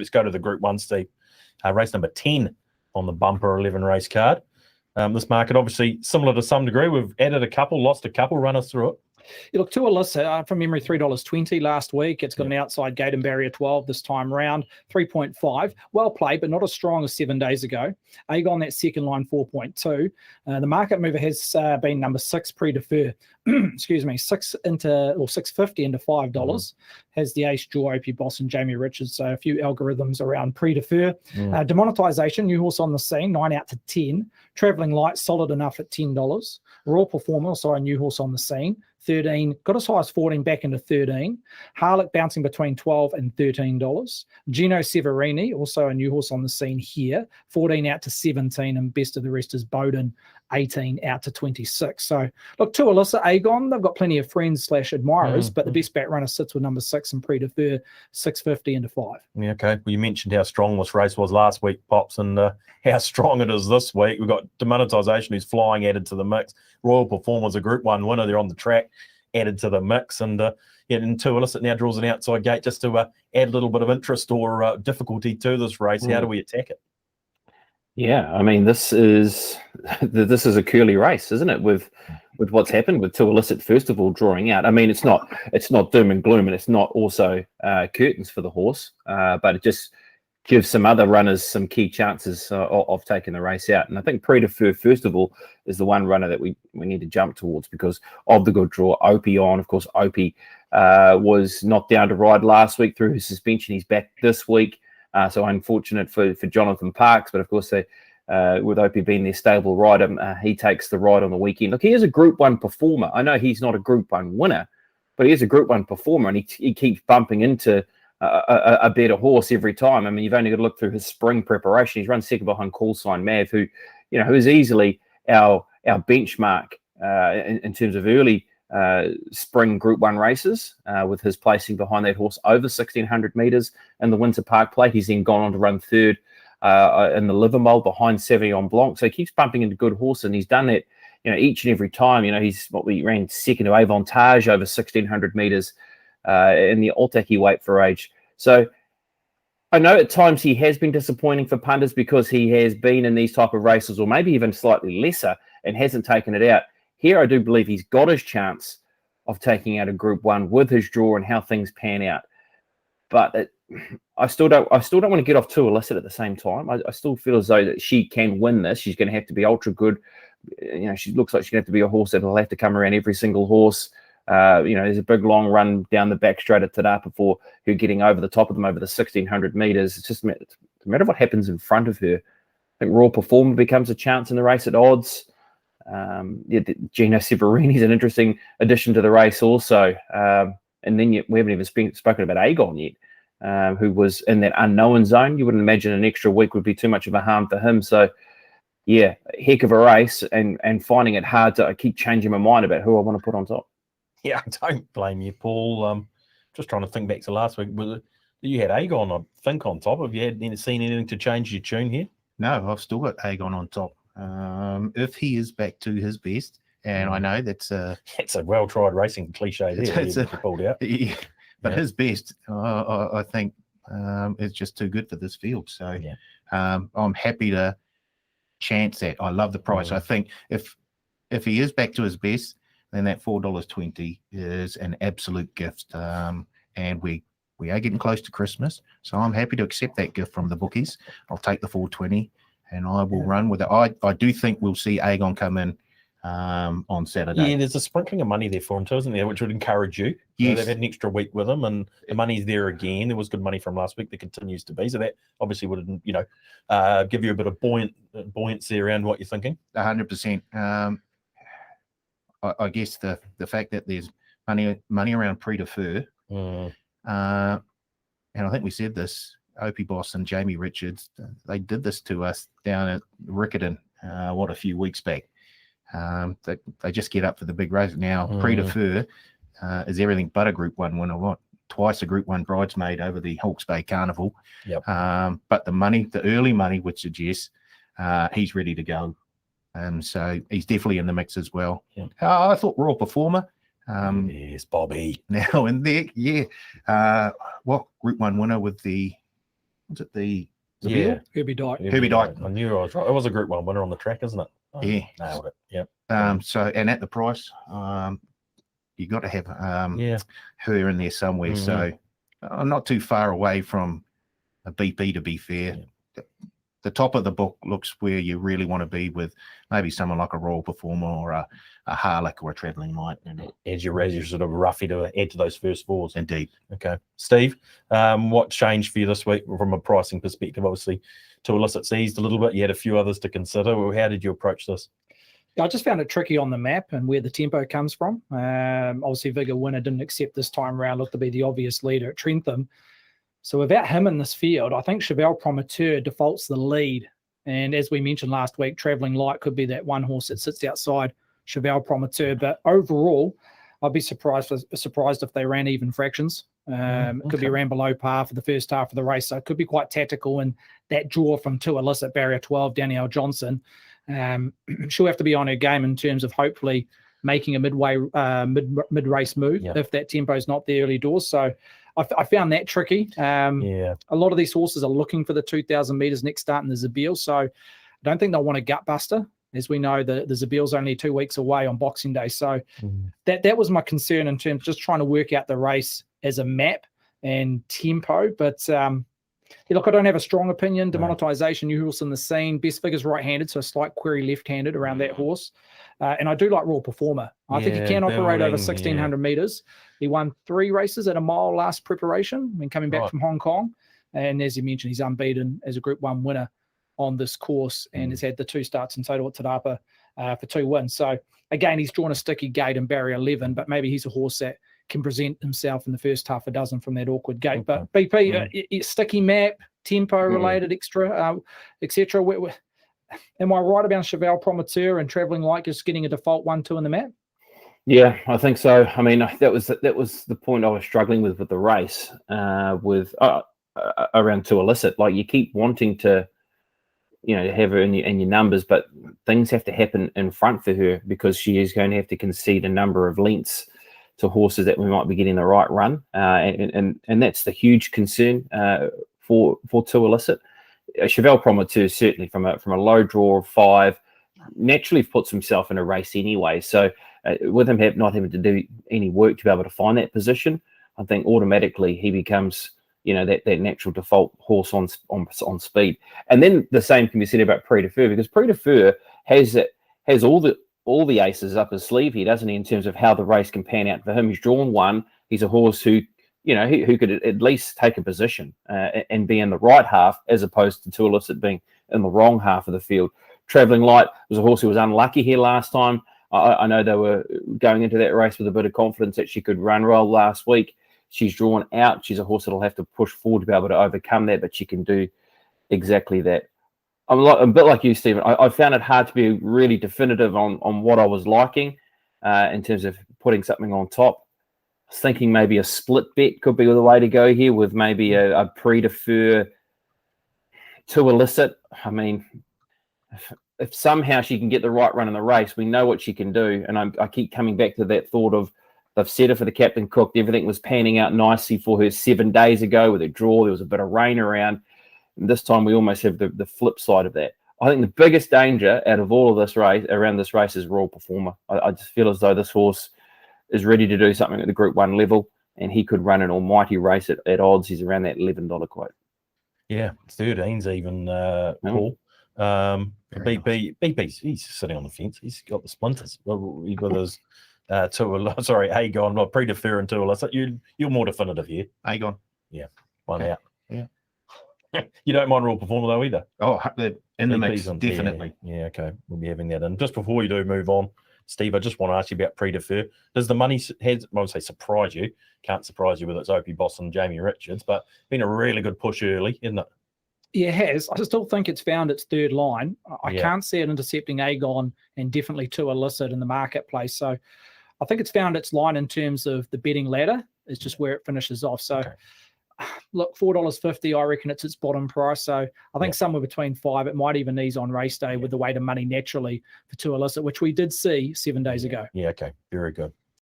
Let's go to the Group 1, Steve. Race number 10 on the bumper 11 race card. This market, obviously, similar to some degree. We've added a couple, lost a couple. Run us through it. You look, Tualissa, from memory, $3.20 last week. It's got an outside gate and barrier 12 this time round, 3.5. Well played, but not as strong as 7 days ago. Agon, that second line, 4.2. The market mover has been number 6, Pre-Defer. Excuse me, 650 into $5. Has the ace, Jaw, Opie Boss, and Jamie Richards. So a few algorithms around Pre-Defer. Demonetisation, new horse on the scene, 9 out to 10. Travelling Light, solid enough at $10. Raw Performer, sorry, new horse on the scene, 13, got as high as 14, back into 13. Harlech bouncing between $12 and $13. Gino Severini, also a new horse on the scene here, 14 out to 17, and best of the rest is Bowden, 18 out to 26. So look, Tualissa, Agon, they've got plenty of friends / admirers, but the best back runner sits with number 6 and Pre-Defer, 650 into 5. Yeah, okay. Well, you mentioned how strong this race was last week, Pops, and how strong it is this week. We've got Demonetisation, who's flying, added to the mix. Royal Performer's a Group 1 winner. They're on the track, added to the mix. And Tualissa now draws an outside gate just to add a little bit of interest or difficulty to this race. How do we attack it? Yeah, I mean, this is a curly race, isn't it? With what's happened with Tualissa, first of all, drawing out. I mean, it's not doom and gloom, and it's not also curtains for the horse, but it just gives some other runners some key chances of taking the race out. And I think Pre-Defer, first of all, is the one runner that we need to jump towards because of the good draw. Opie on, of course, Opie was knocked down to ride last week through his suspension. He's back this week. So unfortunate for Jonathan Parks, but of course, with Opie being their stable rider, he takes the ride on the weekend. Look, he is a Group 1 performer. I know he's not a Group 1 winner, but he is a Group 1 performer, and he keeps bumping into a better horse every time. I mean, you've only got to look through his spring preparation. He's run second behind Call Sign Mav, who is easily our benchmark in terms of early spring Group 1 races, with his placing behind that horse over 1,600 metres in the Windsor Park Plate. He's then gone on to run third in the Livermore behind Sauvignon Blanc. So he keeps bumping into good horse, and he's done that each and every time. We ran second to Avantage over 1,600 metres in the Altaki weight for age. So I know at times he has been disappointing for punters because he has been in these type of races, or maybe even slightly lesser, and hasn't taken it out. Here, I do believe he's got his chance of taking out a Group 1 with his draw and how things pan out. But I still don't want to get off Tualissa at the same time. I still feel as though that she can win this. She's going to have to be ultra good. She looks like she's going to have to be a horse that will have to come around every single horse. There's a big long run down the back straight at Tadapa before her getting over the top of them over the 1,600 metres. It's just a matter of what happens in front of her. I think Raw Performer becomes a chance in the race at odds. Gino Severini is an interesting addition to the race also. And then we haven't even spoken about Agon yet, who was in that unknown zone. You wouldn't imagine an extra week would be too much of a harm for him. So, yeah, heck of a race, and finding it hard to keep changing my mind about who I want to put on top. Yeah, I don't blame you, Paul. Just trying to think back to last week. You had Agon, I think, on top. Have you seen anything to change your tune here? No, I've still got Agon on top. If he is back to his best, and I know that's a well-tried racing cliche there. Pulled out. Yeah, but his best, I think, is just too good for this field. So I'm happy to chance that. I love the price. I think if he is back to his best, then that $4.20 is an absolute gift. And we are getting close to Christmas, so I'm happy to accept that gift from the bookies. I'll take the $4.20. And I will run with it. I do think we'll see Agon come in on Saturday. Yeah, there's a sprinkling of money there for him too, isn't there? Which would encourage you. Yes. They've had an extra week with him, and the money's there again. There was good money from last week. There continues to be. So that obviously would, give you a bit of buoyancy around what you're thinking. 100%. I guess the fact that there's money around Pre-Defer, and I think we said this. Opie Boss and Jamie Richards, they did this to us down at Riccarton, a few weeks back. They just get up for the big race. Now, Pre-Defer is everything but a Group 1 winner. Twice a Group 1 bridesmaid over the Hawke's Bay Carnival. Yep. But the early money would suggest he's ready to go. So he's definitely in the mix as well. Yeah. I thought Royal Performer. Yes, Bobby. Now and there, yeah. Group 1 winner with the Was it the Yeah. Veal? Herbie Dyke. Herbie Dyke. I knew I was right. It was a Group 1 winner on the track, isn't it? I Yeah. nailed it. Yep. So, and at the price, you got to have Yeah. her in there somewhere. So I'm not too far away from a BP, to be fair. Yeah. The top of the book looks where you really want to be with maybe someone like a Royal Performer or a Harlech or a Travelling Light. As your sort of roughie to add to those first fours. Indeed. Okay. Steve, what changed for you this week from a pricing perspective? Obviously, To Illicit's eased a little bit. You had a few others to consider. Well, how did you approach this? I just found it tricky on the map and where the tempo comes from. Obviously, Vigor Winner didn't accept this time around, looked to be the obvious leader at Trentham. So without him in this field, I think Cheval Promoteur defaults the lead. And as we mentioned last week, Travelling Light could be that one horse that sits outside Cheval Promoteur. But overall, I'd be surprised if they ran even fractions. It could be ran below par for the first half of the race. So it could be quite tactical. And that draw from To Illicit, barrier 12, Danielle Johnson, she'll have to be on her game in terms of hopefully making a mid-race move if that tempo is not the early doors. So I found that tricky. A lot of these horses are looking for the 2,000 metres next start in the Zabeel. So I don't think they'll want a gut buster. As we know, the Zabeel's only 2 weeks away on Boxing Day. So that was my concern in terms of just trying to work out the race as a map and tempo. But look, I don't have a strong opinion. Demonetization, new horse in the scene. Best Figure's right-handed, so a slight query left-handed around that horse. And I do like Royal Performer. I think he can operate over 1,600 metres. He won 3 races at a mile last preparation when coming back from Hong Kong. And as you mentioned, he's unbeaten as a Group 1 winner on this course and has had the 2 starts in total at Te Rapa for 2 wins. So, again, he's drawn a sticky gate in barrier 11, but maybe he's a horse that can present himself in the first half a dozen from that awkward gate. But BP, sticky map, tempo related, extra, etc. Am I right about Cheval Promoteur and Travelling Light just getting a default 1-2 in the map? Yeah, I think so. I mean, that was the point I was struggling with the race, with around To Illicit. Like, you keep wanting to, have her in your numbers, but things have to happen in front for her because she is going to have to concede a number of lengths to horses that we might be getting the right run, and that's the huge concern for To Illicit. Cheval Promoteur certainly from a low draw of 5 naturally puts himself in a race anyway. So with him not having to do any work to be able to find that position, I think automatically he becomes that natural default horse on speed. And then the same can be said about Prix de Feu, because Prix de Feu has all the aces up his sleeve here, doesn't he, in terms of how the race can pan out for him. He's drawn 1. He's a horse who could at least take a position and be in the right half, as opposed to To Illicit being in the wrong half of the field. Travelling Light was a horse who was unlucky here last time. I know they were going into that race with a bit of confidence that she could run well last week. She's drawn out. She's a horse that'll have to push forward to be able to overcome that, but she can do exactly that. I'm a bit like you, Stephen. I found it hard to be really definitive on what I was liking in terms of putting something on top. I was thinking maybe a split bet could be the way to go here, with maybe a Prix de Feu To Illicit. I mean, if somehow she can get the right run in the race, we know what she can do. And I keep coming back to that thought of, they've set her for the Captain Cook. Everything was panning out nicely for her 7 days ago with a draw. There was a bit of rain around. And this time we almost have the flip side of that. I think the biggest danger out of all of this race, around this race, is Royal Performer. I just feel as though this horse is ready to do something at the Group 1 level, and he could run an almighty race at odds. He's around that $11 quote. Yeah, 13's even, Paul. BP's he's sitting on the fence. He's got the splinters. With his Agon, not Prix de Feu and To Illicit. You're more definitive here. Agon. Yeah, one out. Yeah. You don't mind Royal Performer though either. Oh, in the mix, BP's definitely. Yeah, okay. We'll be having that in. Just before you do move on, Steve, I just want to ask you about Prix de Feu. Does the money surprise you? Can't surprise you with its Opie Boss and Jamie Richards, but been a really good push early, isn't it? Yeah, it has. I still think it's found its third line. I can't see it intercepting Agon and definitely To Illicit in the marketplace. So I think it's found its line in terms of the betting ladder. It's just where it finishes off. So look, $4.50, I reckon it's its bottom price. So I think somewhere between 5, it might even ease on race day with the weight of money naturally for To Illicit, which we did see 7 days ago. Yeah, okay. Very good.